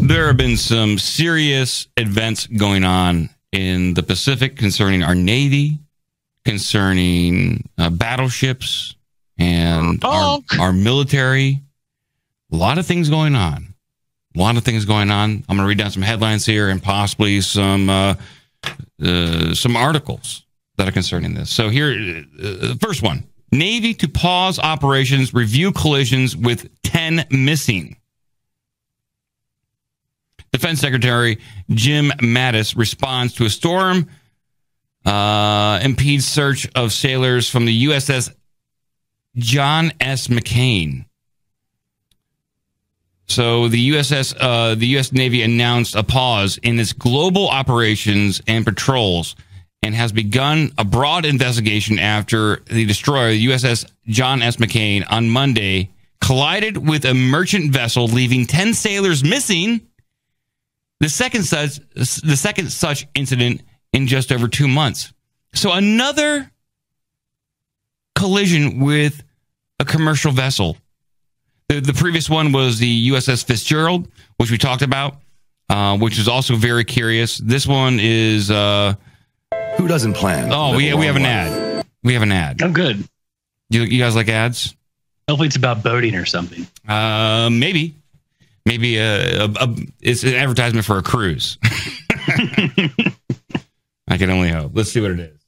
There have been some serious events going on in the Pacific concerning our Navy, concerning battleships, and our military. A lot of things going on. I'm going to read down some headlines here and possibly some articles that are concerning this. So here, the first one. Navy to pause operations, review collisions with 10 missing. Defense Secretary Jim Mattis responds to a storm impedes search of sailors from the USS John S. McCain. So the U.S. Navy announced a pause in its global operations and patrols and has begun a broad investigation after the destroyer, the USS John S. McCain, on Monday collided with a merchant vessel, leaving 10 sailors missing. The second such incident in just over 2 months. So another collision with a commercial vessel. The previous one was the USS Fitzgerald, which we talked about, which is also very curious. This one is... who doesn't plan? Oh, we have an ad. We have an ad. I'm good. You guys like ads? Hopefully it's about boating or something. Maybe. Maybe it's an advertisement for a cruise. I can only hope. Let's see what it is.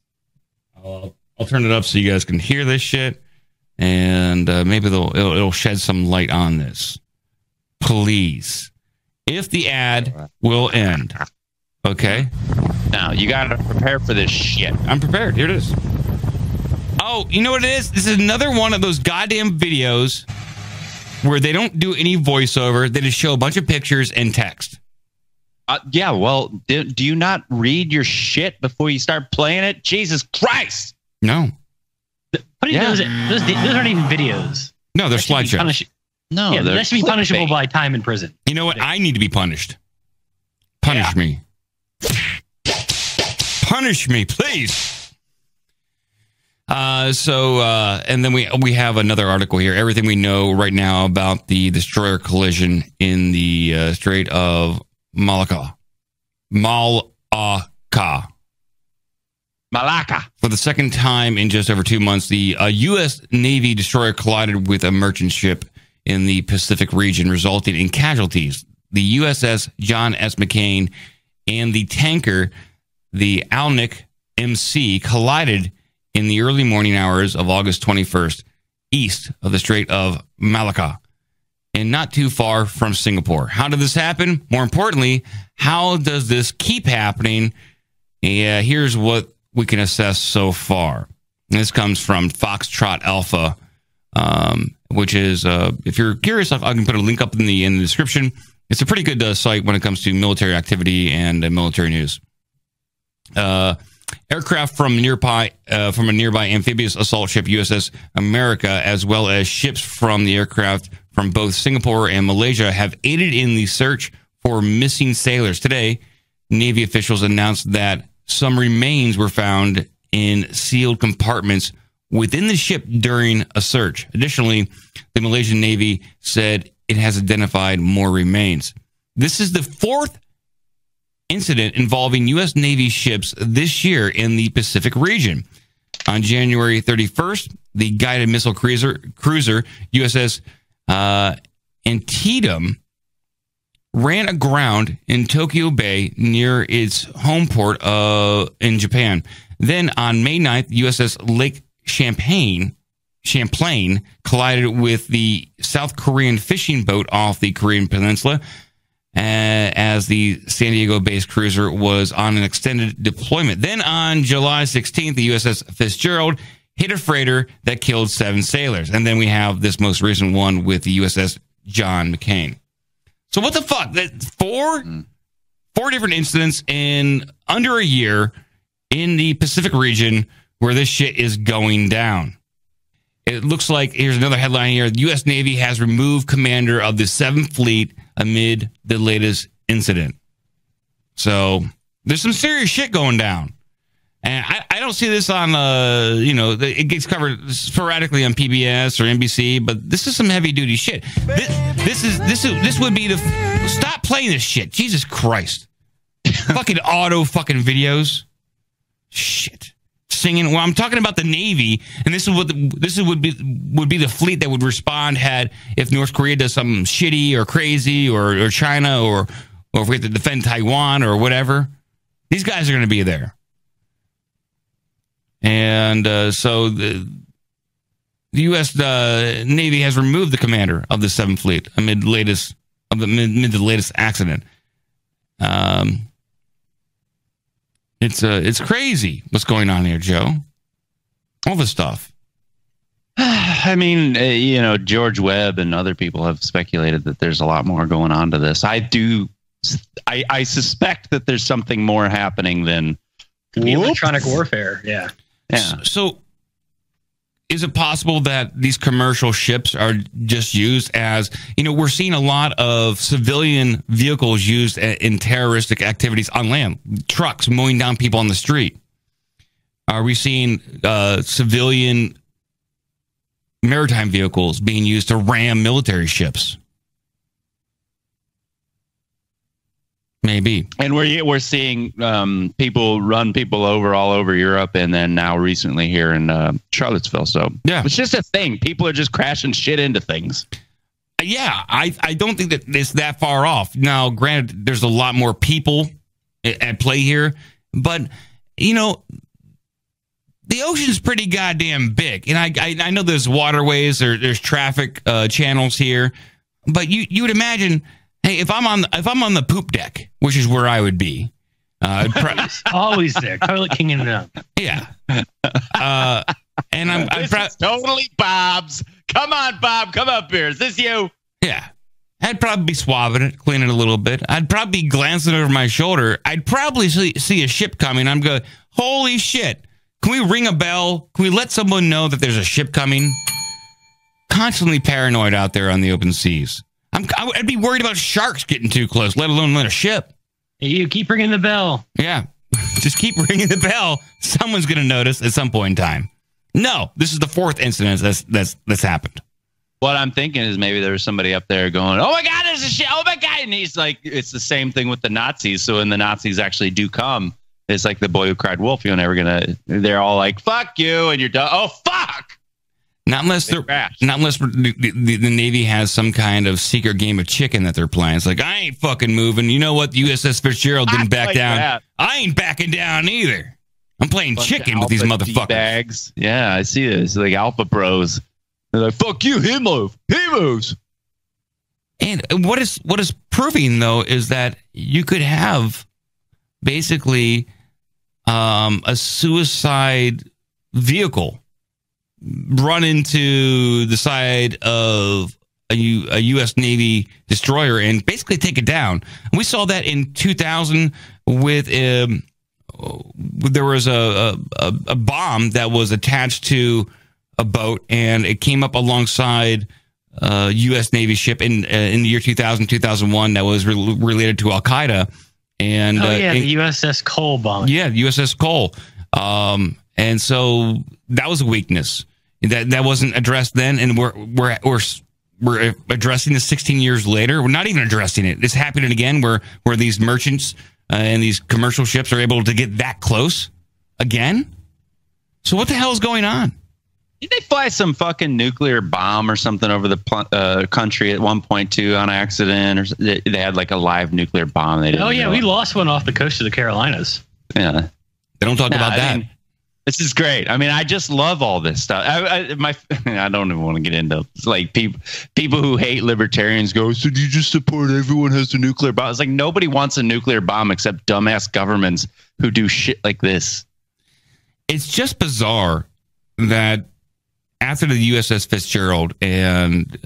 I'll turn it up so you guys can hear this shit, and maybe it'll shed some light on this. Please, if the ad will end, okay. Now you gotta prepare for this shit. I'm prepared. Here it is. Oh, you know what it is? This is another one of those goddamn videos where they don't do any voiceover. They just show a bunch of pictures and text. Yeah, well, do you not read your shit before you start playing it? Jesus Christ! No. Those aren't even videos. No, they're slideshows. No, yeah, that should be punishable by time in prison. You know what? I need to be punished. Punish me. Punish me, please. And then we have another article here. Everything we know right now about the destroyer collision in the Strait of Malacca. Malacca. For the second time in just over 2 months, the U.S. Navy destroyer collided with a merchant ship in the Pacific region, resulting in casualties. The USS John S. McCain and the tanker, the Alnick MC, collided in the early morning hours of August 21st, east of the Strait of Malacca, and not too far from Singapore. How did this happen? More importantly, how does this keep happening? Yeah, here's what we can assess so far. And this comes from Foxtrot Alpha, which is, if you're curious, I can put a link up in the description. It's a pretty good site when it comes to military activity and military news. Aircraft from a nearby amphibious assault ship USS America, as well as ships from the aircraft from both Singapore and Malaysia, have aided in the search for missing sailors. Today, Navy officials announced that some remains were found in sealed compartments within the ship during a search. Additionally, the Malaysian Navy said it has identified more remains. This is the fourth incident involving U.S. Navy ships this year in the Pacific region. On January 31st, the guided missile cruiser USS Antietam ran aground in Tokyo Bay near its home port in Japan. Then on May 9th, USS Lake Champlain collided with the South Korean fishing boat off the Korean Peninsula as the San Diego-based cruiser was on an extended deployment. Then on July 16th, the USS Fitzgerald hit a freighter that killed 7 sailors. And then we have this most recent one with the USS John McCain. So what the fuck? Four different incidents in under a year in the Pacific region where this shit is going down. It looks like, here's another headline here, the U.S. Navy has removed commander of the 7th Fleet amid the latest incident. So there's some serious shit going down. And I don't see this on, it gets covered sporadically on PBS or NBC, but this is some heavy duty shit. This would be stop playing this shit. Jesus Christ. Fucking fucking videos. Shit. Singing. Well, I'm talking about the Navy, and this would be the fleet that would respond if North Korea does something shitty or crazy or China or if we have to defend Taiwan or whatever. These guys are going to be there. And so the U.S. Navy has removed the commander of the 7th Fleet amid the latest accident. It's crazy what's going on here, Joe. All this stuff. I mean, George Webb and other people have speculated that there's a lot more going on to this. I suspect that there's something more happening than electronic warfare. Yeah. So is it possible that these commercial ships are just used as, we're seeing a lot of civilian vehicles used in terroristic activities on land, trucks mowing down people on the street. Are we seeing civilian maritime vehicles being used to ram military ships? Maybe. And we're seeing people run people over all over Europe, and then now recently here in Charlottesville. So yeah, it's just a thing. People are just crashing shit into things. Yeah, I don't think that it's that far off. Now, granted, there's a lot more people at play here, but the ocean's pretty goddamn big, and I know there's waterways, there's traffic channels here, but you would imagine. Hey, if I'm on the poop deck, which is where I would be, always there, toilet king it up. Yeah, and I'm totally Bob's. Come on, Bob, come up here. Is this you? Yeah, I'd probably be swabbing it, cleaning it a little bit. I'd probably be glancing over my shoulder. I'd probably see a ship coming. I'm going, holy shit! Can we ring a bell? Can we let someone know that there's a ship coming? Constantly paranoid out there on the open seas. I'd be worried about sharks getting too close, let alone a ship. You keep ringing the bell. Yeah, just keep ringing the bell. Someone's going to notice at some point in time. No, this is the 4th incident that's happened. What I'm thinking is maybe there was somebody up there going, "Oh my God, there's a ship! Oh my God!" And he's like, it's the same thing with the Nazis. So when the Nazis actually do come, it's like the boy who cried wolf. You're never gonna. They're all like, "Fuck you," and you're done. Oh fuck. Not unless the Navy has some kind of secret game of chicken that they're playing. It's like, I ain't fucking moving. You know what? The USS Fitzgerald didn't back down. That. I ain't backing down either. I'm playing chicken with these motherfuckers. Bags. Yeah, I see this. Like alpha bros. They're like, fuck you, he moves. And what is proving, though, is that you could have basically a suicide vehicle run into the side of a U.S. Navy destroyer and basically take it down. And we saw that in 2000 with there was a bomb that was attached to a boat, and it came up alongside a U.S. Navy ship in the year 2000, 2001 that was related to Al Qaeda. And the USS Cole bomb. Yeah, USS Cole. And so that was a weakness that wasn't addressed then, and we're addressing this 16 years later. We're not even addressing it. It's happening again, where these merchants and these commercial ships are able to get that close again. So what the hell is going on? Did they fly some fucking nuclear bomb or something over the country at one point too on accident? Or they had like a live nuclear bomb. They didn't we lost one off the coast of the Carolinas. Yeah, they don't talk about that. This is great. I mean, I just love all this stuff. I don't even want to get into it's like people who hate libertarians go, so do you just support everyone has a nuclear bomb? It's like nobody wants a nuclear bomb except dumbass governments who do shit like this. It's just bizarre that after the USS Fitzgerald and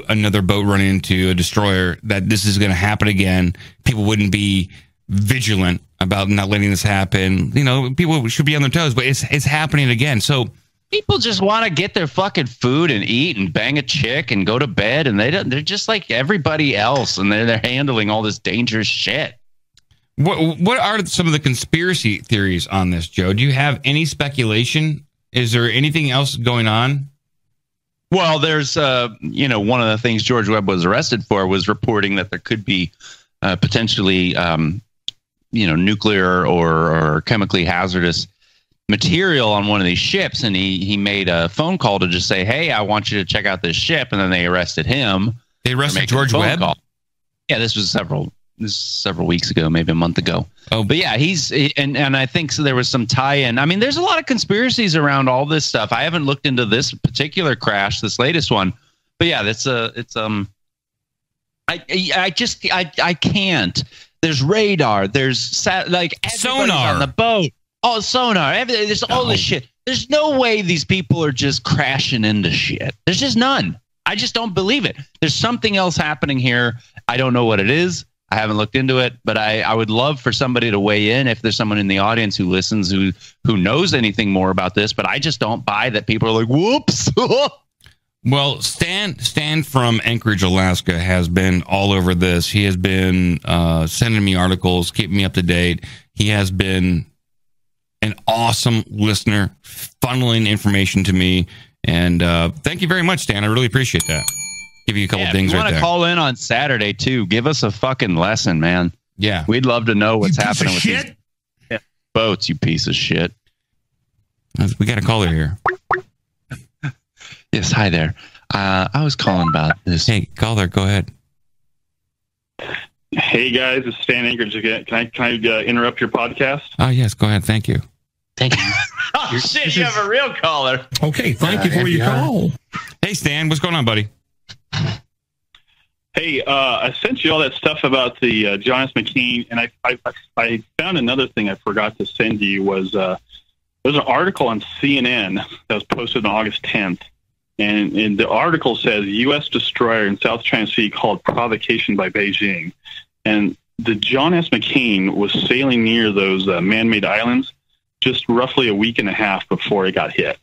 another boat running into a destroyer, that this is going to happen again. People wouldn't be vigilant about not letting this happen. You know, people should be on their toes, but it's happening again. So people just want to get their fucking food and eat and bang a chick and go to bed, and they're just like everybody else, and they're handling all this dangerous shit. What are some of the conspiracy theories on this, Joe? Do you have any speculation? Is there anything else going on? Well, there's, one of the things George Webb was arrested for was reporting that there could be potentially, nuclear or chemically hazardous material on one of these ships. And he made a phone call to just say, hey, I want you to check out this ship. And then they arrested him. They arrested George Webb? Call. Yeah, this was several weeks ago, maybe a month ago. Oh, but yeah, and I think so there was some tie-in. I mean, there's a lot of conspiracies around all this stuff. I haven't looked into this particular crash, this latest one, but yeah, I can't. There's radar. There's sonar on the boat. Oh, sonar. There's all this shit. There's no way these people are just crashing into shit. There's just none. I just don't believe it. There's something else happening here. I don't know what it is. I haven't looked into it, but I would love for somebody to weigh in if there's someone in the audience who listens who knows anything more about this. But I just don't buy that people are like, whoops. Well, Stan from Anchorage, Alaska, has been all over this. He has been sending me articles, keeping me up to date. He has been an awesome listener, funneling information to me. And thank you very much, Stan. I really appreciate that. Give you a couple things right there. If you want to call in on Saturday, too, give us a fucking lesson, man. Yeah. We'd love to know what's happening with these boats, you piece of shit. We got a caller here. Yes, hi there. I was calling about this. Hey, caller, go ahead. Hey, guys, it's Stan Anchorage again. Can I interrupt your podcast? Oh, yes, go ahead. Thank you. Thank you. Oh, shit, you have a real caller. Okay, thank you for your call. Hey, Stan, what's going on, buddy? Hey, I sent you all that stuff about the John S. McCain, and I found another thing I forgot to send you was there's an article on CNN that was posted on August 10th, and the article says U.S. destroyer in South China Sea called provocation by Beijing, and the John S. McCain was sailing near those man-made islands just roughly a week and a half before it got hit.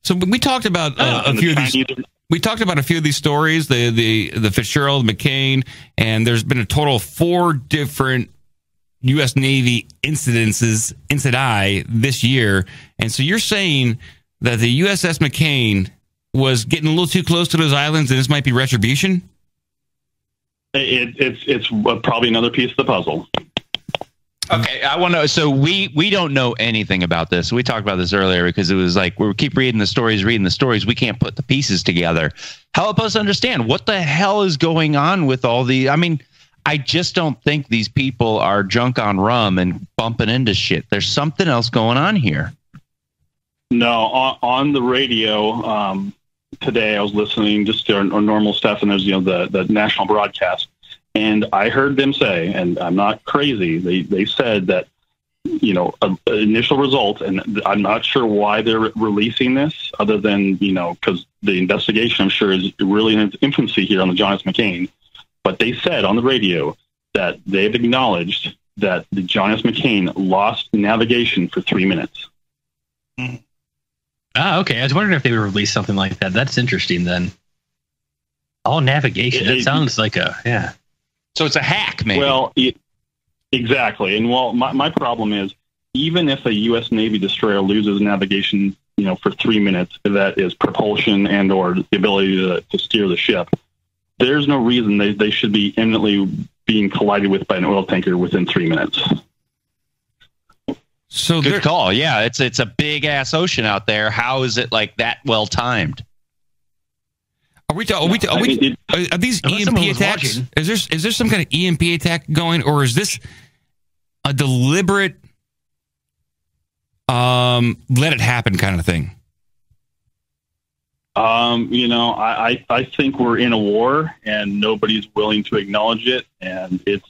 So we talked about a few of these. We talked about a few of these stories, the Fitzgerald, McCain, and there's been a total of 4 different U.S. Navy incidents this year. And so you're saying that the USS McCain was getting a little too close to those islands, and this might be retribution? It's probably another piece of the puzzle. Okay, I want to. So we don't know anything about this. We talked about this earlier because it was like we keep reading the stories. We can't put the pieces together. Help us understand what the hell is going on with all the. I mean, I just don't think these people are drunk on rum and bumping into shit. There's something else going on here. No, on the radio today, I was listening just to our normal stuff, and there's the national broadcast. And I heard them say, and I'm not crazy, they said that, initial results, and I'm not sure why they're releasing this other than, because the investigation, I'm sure, is really in its infancy here on the John S. McCain. But they said on the radio that they've acknowledged that the John S. McCain lost navigation for 3 minutes. Ah, okay. I was wondering if they would release something like that. That's interesting then. All navigation. That sounds like yeah. So it's a hack, maybe. Well, exactly. And my problem is, even if a U.S. Navy destroyer loses navigation, for 3 minutes, that is propulsion and or the ability to steer the ship, there's no reason they should be imminently being collided with by an oil tanker within 3 minutes. So good call. Yeah, it's a big ass ocean out there. How is it like that well timed? Are these EMP attacks? Is there some kind of EMP attack going, or is this a deliberate let it happen kind of thing? I think we're in a war and nobody's willing to acknowledge it, and it's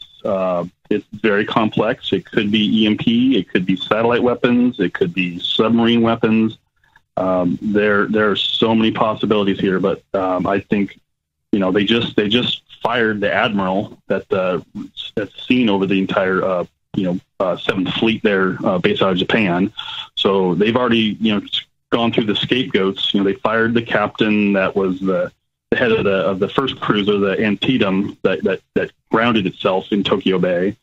very complex. It could be EMP, it could be satellite weapons, it could be submarine weapons. There are so many possibilities here, but I think they just fired the admiral that's seen over the entire 7th Fleet there based out of Japan. So they've already gone through the scapegoats. They fired the captain that was the head of the first cruiser, the Antietam, that grounded itself in Tokyo Bay.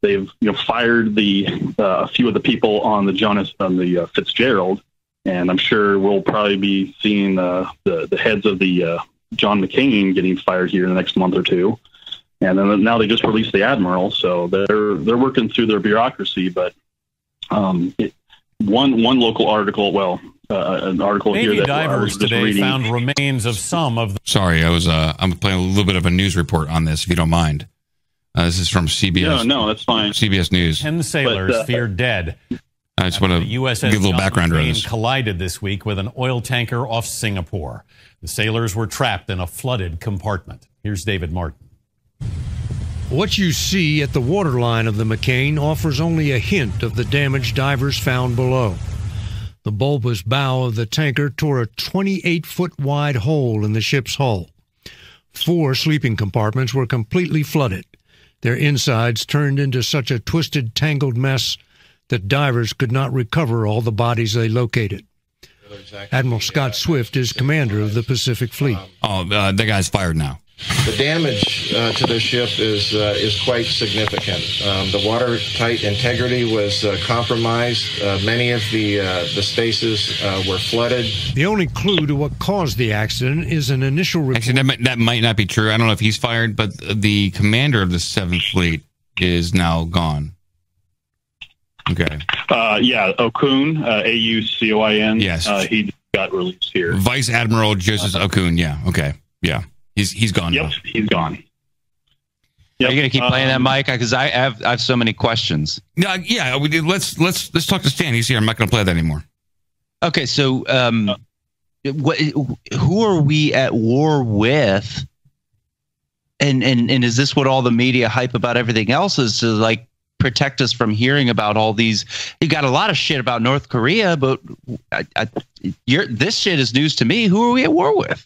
They've fired a few of the people on the Fitzgerald, and I'm sure we'll probably be seeing the heads of the John McCain getting fired here in the next month or two. And then now they just released the Admiral, so they're working through their bureaucracy. But one local article, an article Navy here that divers today found remains of some of the... Sorry, I'm playing a little bit of a news report on this, if you don't mind. This is from CBS. No, that's fine. CBS News. 10 sailors feared dead. I just want to give USS a little John background on McCain this. collided this week with an oil tanker off Singapore. The sailors were trapped in a flooded compartment. Here's David Martin. What you see at the waterline of the McCain offers only a hint of the damage divers found below. The bulbous bow of the tanker tore a 28-foot wide hole in the ship's hull. 4 sleeping compartments were completely flooded. Their insides turned into such a twisted, tangled mess that divers could not recover all the bodies they located. Admiral Scott Swift is commander of the Pacific Fleet. That guy's fired now. The damage to the ship is quite significant. The watertight integrity was compromised. Many of the spaces were flooded. The only clue to what caused the accident is an initial report. Actually, that might not be true. I don't know if he's fired, but the commander of the 7th Fleet is now gone. Okay. Okun, A-U-C-O-I-N. Yes. He got released here. Vice Admiral Joseph Okun. Yeah. Okay. Yeah. He's gone. Yep. Now. He's gone. Are you going to keep playing that, Mike? Because I have so many questions. Yeah. Let's talk to Stan. He's here. I'm not going to play that anymore. Okay. So, who are we at war with? And is this what all the media hype about everything else is, to like protect us from hearing about all these? You got a lot of shit about North Korea, but this shit is news to me. Who are we at war with?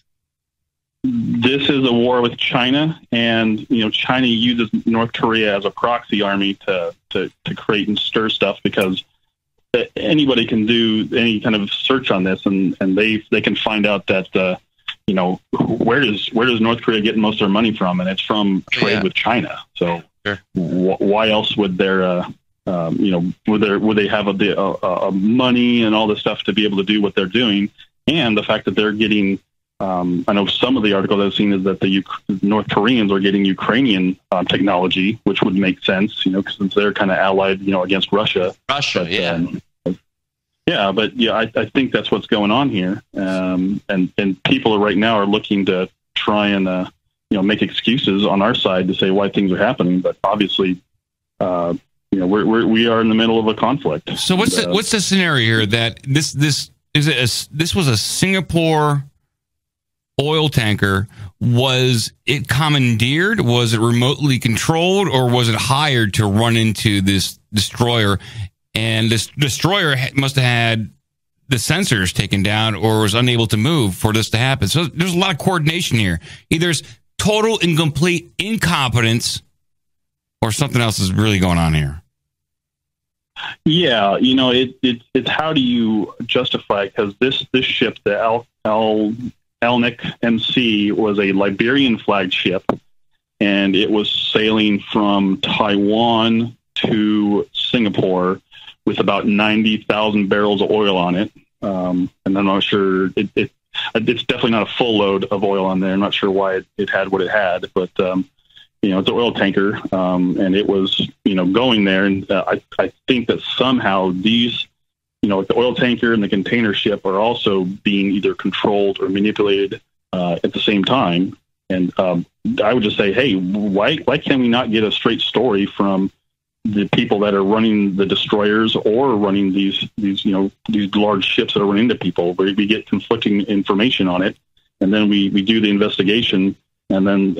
This is a war with China, and China uses North Korea as a proxy army to create and stir stuff, because anybody can do any kind of search on this, and they can find out that where does North Korea get most of their money from, and it's from trade with China. So sure. Why else would their would they have a money and all this stuff to be able to do what they're doing, and the fact that they're getting. I know some of the articles I've seen is that the North Koreans are getting Ukrainian technology, which would make sense, since they're kind of allied, against Russia. But, I think that's what's going on here. And people right now are looking to try and, make excuses on our side to say why things are happening. But obviously, we are in the middle of a conflict. So what's the scenario here that this was a Singapore oil tanker? Was it commandeered? Was it remotely controlled, or was it hired to run into this destroyer? And this destroyer must have had the sensors taken down or was unable to move for this to happen. So there's a lot of coordination here. Either it's total and complete incompetence, or something else is really going on here. Yeah, it's how do you justify, because this ship, the Alnic MC, was a Liberian flagged ship, and it was sailing from Taiwan to Singapore with about 90,000 barrels of oil on it. And I'm not sure it's definitely not a full load of oil on there. I'm not sure why it had what it had, but it's an oil tanker, and it was going there. And I think that somehow these, the oil tanker and the container ship are also being either controlled or manipulated at the same time. And I would just say, hey, why can we not get a straight story from the people that are running the destroyers or running these large ships that are running into people, where we get conflicting information on it, and then we do the investigation, and then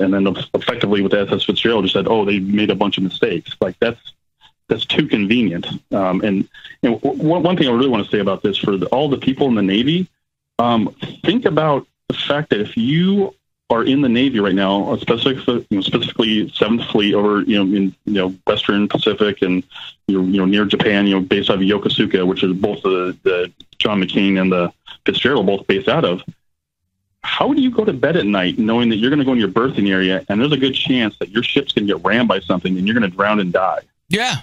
effectively with the USS Fitzgerald just said, oh, they made a bunch of mistakes. Like that's too convenient. And one thing I really want to say about this for all the people in the Navy, think about the fact that if you are in the Navy right now, specifically 7th Fleet over in Western Pacific, and near Japan, based out of Yokosuka, which is both the John McCain and the Fitzgerald both based out of. how would you go to bed at night knowing that you're going to go in your berthing area and there's a good chance that your ship's going to get rammed by something and you're going to drown and die? Yeah.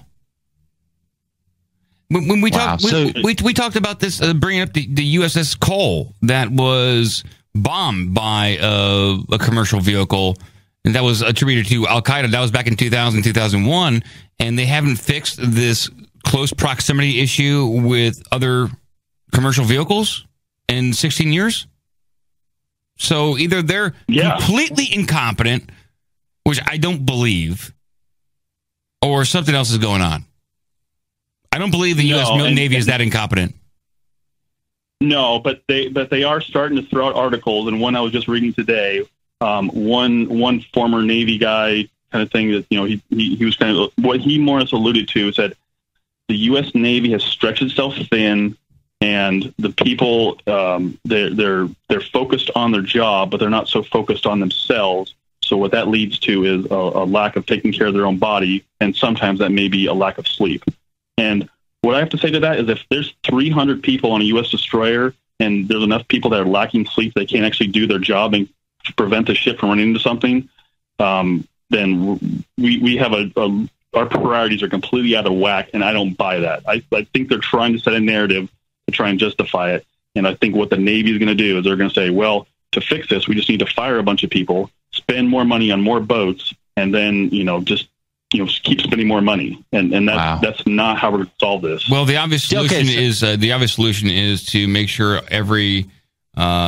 When we talked, we talked about this, bringing up the USS Cole that was bombed by a commercial vehicle, and that was attributed to Al Qaeda. That was back in 2000, 2001, and they haven't fixed this close proximity issue with other commercial vehicles in 16 years. So either they're completely incompetent, which I don't believe, or something else is going on. I don't believe the U.S. Navy is that incompetent. No, but they are starting to throw out articles, and one I was just reading today. One former Navy guy kind of thing that he was kind of what he more or less alluded to is that the U.S. Navy has stretched itself thin, and the people they're focused on their job, but they're not so focused on themselves. So what that leads to is a lack of taking care of their own body, and sometimes that may be a lack of sleep. And what I have to say to that is if there's 300 people on a U.S. destroyer and there's enough people that are lacking sleep, they can't actually do their job and prevent the ship from running into something, then we have our priorities are completely out of whack, and I don't buy that. I think they're trying to set a narrative to try and justify it. And I think what the Navy is going to do is they're going to say, well, to fix this, we just need to fire a bunch of people, spend more money on more boats, and then, just keep spending more money. And that's not how we're going to solve this. Well, the obvious solution is to make sure every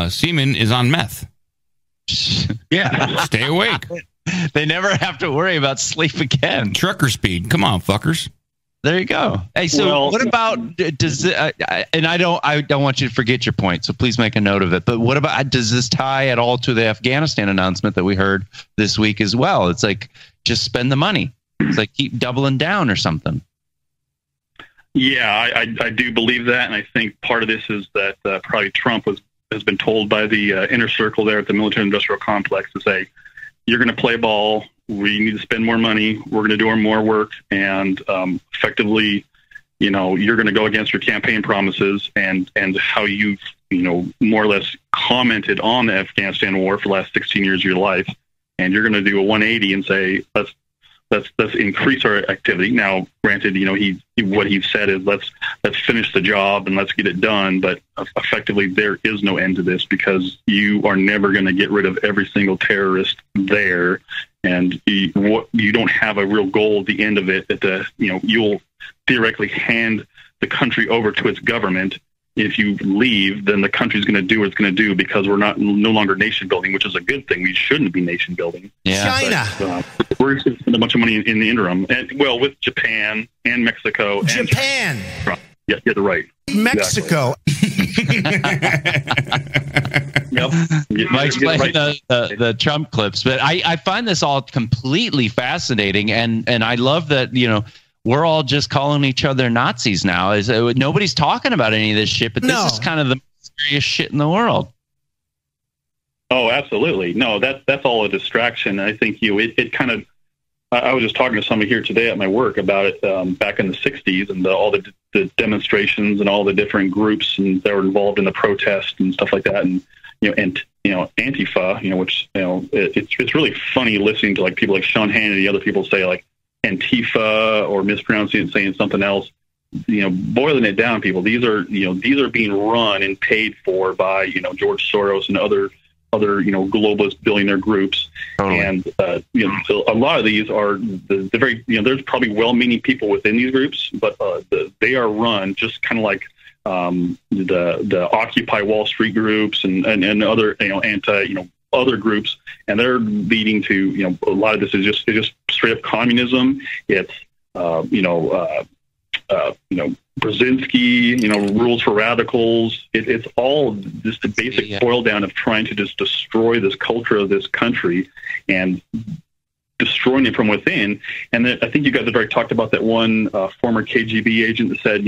seaman is on meth. Yeah. Stay awake. They never have to worry about sleep again. Trucker speed. Come on, fuckers. There you go. Hey, so what about and I don't want you to forget your point, so please make a note of it. But what about, does this tie at all to the Afghanistan announcement that we heard this week as well? It's like, just spend the money. It's like, keep doubling down or something. Yeah, I do believe that, and I think part of this is that probably Trump has been told by the inner circle there at the military-industrial complex to say, you're going to play ball, we need to spend more money, we're going to do more work, and effectively, you're going to go against your campaign promises and how you've, more or less commented on the Afghanistan war for the last 16 years of your life, and you're going to do a 180 and say, let's increase our activity. Now, granted, what he said is let's finish the job and let's get it done. But effectively, there is no end to this because you are never going to get rid of every single terrorist there, and you don't have a real goal at the end of it. That you'll theoretically hand the country over to its government. If you leave, then the country's going to do what it's going to do because we're no longer nation building, which is a good thing. We shouldn't be nation building. Yeah. China. But, we're going to spend a bunch of money in the interim, and with Japan and Mexico. Japan. Yeah, you're right. Mexico. Yep. Mike's playing the Trump clips, but I find this all completely fascinating, and I love that we're all just calling each other Nazis now. Nobody's talking about any of this shit, but this is kind of the scariest shit in the world. Oh, absolutely. No, that's all a distraction. I think it kind of. I was just talking to somebody here today at my work about it back in the '60s and all the demonstrations and all the different groups and that were involved in the protest and stuff like that, and Antifa, which it's really funny listening to like people like Sean Hannity, other people say like Antifa or mispronouncing it and saying something else. Boiling it down, people, these are being run and paid for by George Soros and other globalist billionaire groups. Totally. And so a lot of these are the very there's probably well-meaning people within these groups, but they are run just kind of like the Occupy Wall Street groups and other other groups, and they're leading to a lot of this is just straight up communism. It's Brzezinski, rules for radicals. It's all just the basic boil down of trying to just destroy this culture of this country and destroying it from within. And I think you guys have already talked about that one former KGB agent that said,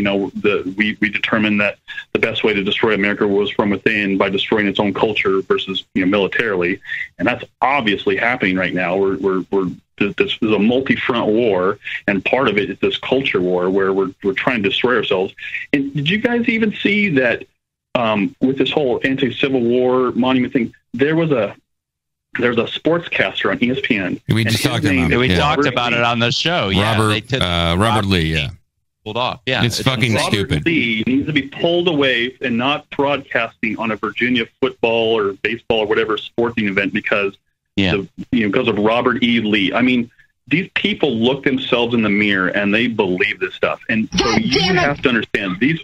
we determined that the best way to destroy America was from within by destroying its own culture versus militarily. And that's obviously happening right now. This is a multi-front war, and part of it is this culture war where we're trying to destroy ourselves. And did you guys even see that with this whole anti-Civil War monument thing, there's a sportscaster on ESPN. We just talked about it. We talked about it on the show. Yeah, Robert Lee. Yeah, pulled off. Yeah, it's fucking stupid. Robert Lee needs to be pulled away and not broadcasting on a Virginia football or baseball or whatever sporting event because of Robert E. Lee. I mean, these people look themselves in the mirror and they believe this stuff. And so you have to understand these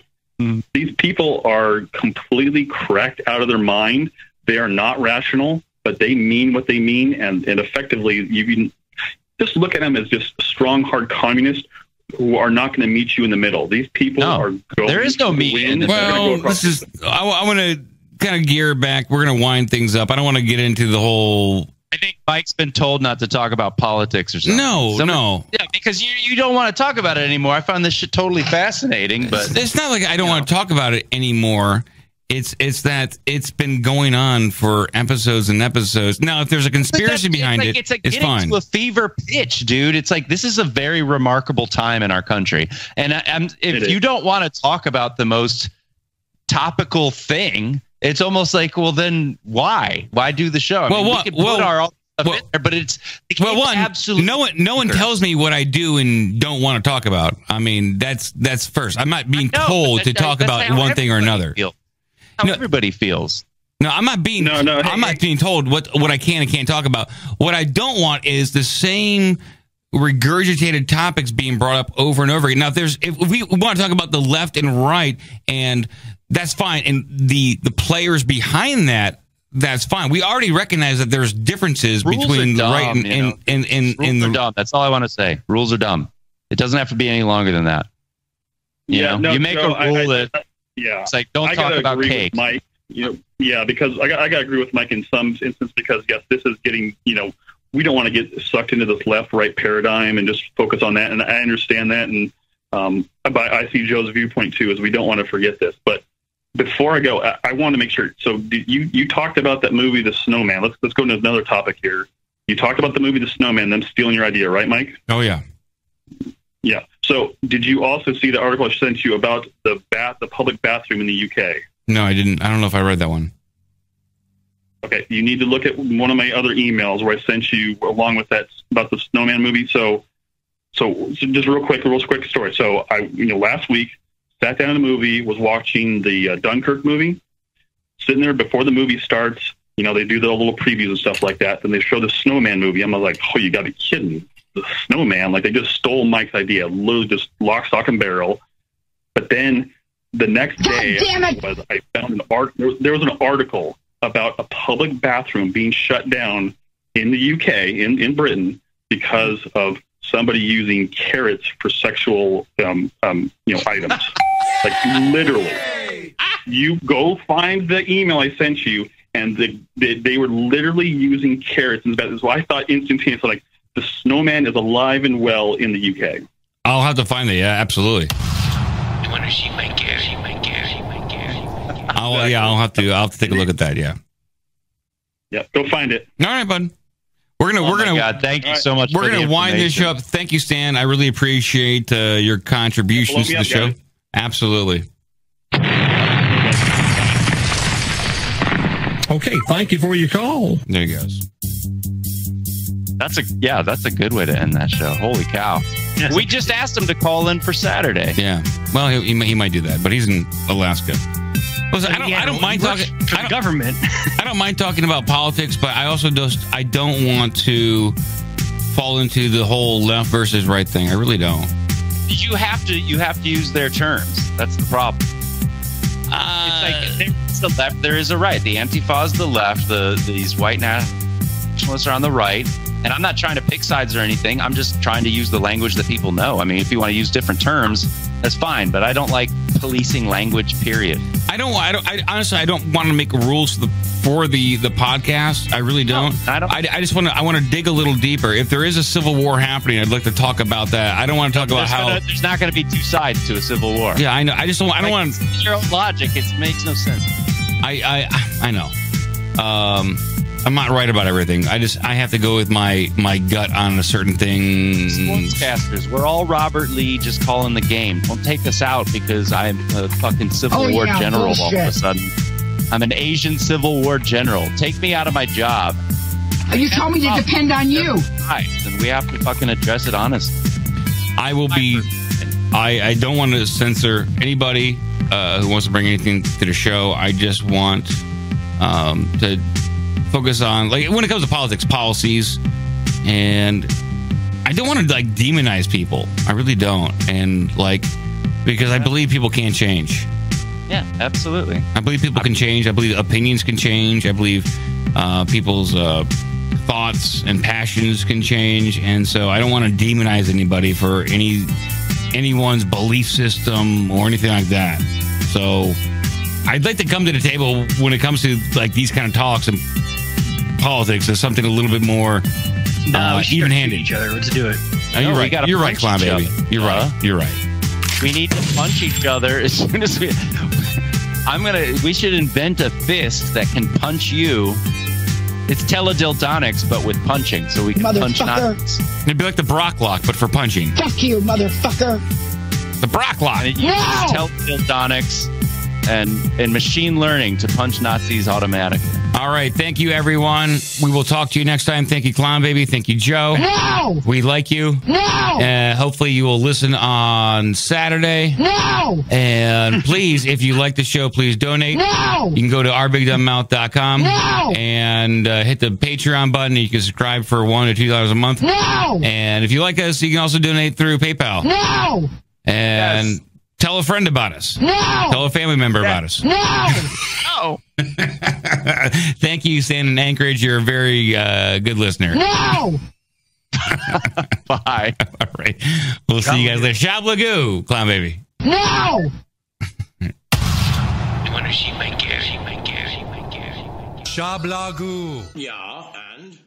people are completely cracked out of their mind. They are not rational, but they mean what they mean. And effectively, you can just look at them as just strong, hard communists who are not going to meet you in the middle. These people are going there is no meeting. Well, I want to kind of gear back. We're going to wind things up. I don't want to get into the whole... I think Mike's been told not to talk about politics or something. No. Yeah, because you don't want to talk about it anymore. I found this shit totally fascinating, but it's not like I don't want to talk about it anymore. It's that it's been going on for episodes and episodes. Now, if there's a conspiracy behind it, it's fine. To a fever pitch, dude. It's like this is a very remarkable time in our country, and if you don't want to talk about the most topical thing, it's almost like, well, then why do the show? I mean, we can put our own stuff in there, but it's absolutely no one tells me what I do and don't want to talk about. I mean, that's first. I'm not being told to talk about one thing or another. Everybody feels. No, I'm not being. I'm not being told what I can and can't talk about. What I don't want is the same regurgitated topics being brought up over and over again. Now, if we want to talk about the left and right, and that's fine, and the players behind that's fine. We already recognize that there's differences between the right and rules are dumb. That's all I want to say. Rules are dumb. It doesn't have to be any longer than that. You make a rule that. It's like don't talk about cake. Mike, because I got to agree with Mike in some instance because yes, this is getting we don't want to get sucked into this left-right paradigm and just focus on that. And I understand that, and I see Joe's viewpoint too, is we don't want to forget this. But before I go, I want to make sure. So you talked about that movie, The Snowman. Let's go to another topic here. You talked about the movie, The Snowman, them stealing your idea, right, Mike? Oh yeah. Yeah. So did you also see the article I sent you about the public bathroom in the UK? No, I didn't. I don't know if I read that one. Okay. You need to look at one of my other emails where I sent you along with that about the Snowman movie. So just real quick story. So I, last week sat down in the movie, was watching the Dunkirk movie, sitting there before the movie starts, they do the little previews and stuff like that. Then they show the Snowman movie. I'm like, oh, you gotta be kidding me. The Snowman, like they just stole Mike's idea, literally just lock, stock, and barrel. But then the next day, I found there was an article about a public bathroom being shut down in the UK, in Britain, because of somebody using carrots for sexual, items. Like literally, you go find the email I sent you, and they were literally using carrots in the bathroom. So I thought instantaneously, like, the Snowman is alive and well in the UK. I'll have to find it. Yeah, absolutely. I'll have to take a look at that. Yeah. Yeah, go find it. All right, bud. We're gonna. God, thank you so much. We're gonna wind this show up. Thank you, Stan. I really appreciate your contributions to the show. Guys. Absolutely. Okay, thank you for your call. There he goes. That's a good way to end that show. Holy cow. Yes. We just asked him to call in for Saturday. Yeah. Well, he might do that, but he's in Alaska. Listen, I don't mind talking for the government. I don't mind talking about politics, but I also I don't want to fall into the whole left versus right thing. I really don't. You have to use their terms. That's the problem. It's like there's the left, there is a right. The Antifa is the left. These white nationalists are on the right. And I'm not trying to pick sides or anything. I'm just trying to use the language that people know. I mean, if you want to use different terms, that's fine. But I don't like policing language, period. I honestly don't want to make rules for the podcast. I really don't. No, I don't. I just want to dig a little deeper. If there is a civil war happening, I'd like to talk about that. I don't want to talk about how there's not going to be two sides to a civil war. Yeah, I know. I don't want your own logic. It makes no sense. I know. I'm not right about everything. I have to go with my gut on a certain thing. Sportscasters, we're all Robert Lee just calling the game. Don't take us out because I'm a fucking Civil War general all of a sudden. I'm an Asian Civil War general. Take me out of my job. You told me to depend on you. Right, and we have to fucking address it honestly. I will be. I don't want to censor anybody who wants to bring anything to the show. I just want to focus on, like, when it comes to politics, policies, and I don't want to like demonize people. I really don't, and like, because I believe people can change. Yeah, absolutely. I believe people can change. I believe opinions can change. I believe people's thoughts and passions can change, and so I don't want to demonize anybody for anyone's belief system or anything like that. So I'd like to come to the table when it comes to like these kind of talks and politics as something a little bit more even-handed. Each other. Let's do it. You're right. You're right, Clown Baby. You're right. You're right. We need to punch each other as soon as we. We should invent a fist that can punch you. It's teledildonics, but with punching, so we can punch Nazis. It'd be like the Brock Lock, but for punching. Fuck you, motherfucker. The Brock Lock. And it uses teledildonics and machine learning to punch Nazis automatically. All right. Thank you, everyone. We will talk to you next time. Thank you, Clown Baby. Thank you, Joe. No! We like you. No! Hopefully you will listen on Saturday. No! And please, if you like the show, please donate. No! You can go to ourbigdumbmouth.com No! and hit the Patreon button. You can subscribe for $1 to $2 a month. No! And if you like us, you can also donate through PayPal. No! And tell a friend about us. No! Tell a family member about us. No! No! Thank you, Stan in Anchorage. You're a very good listener. No! Bye. All right. We'll see you guys later. Shablagoo, Clown Baby. No! Shablagoo. Yeah, and?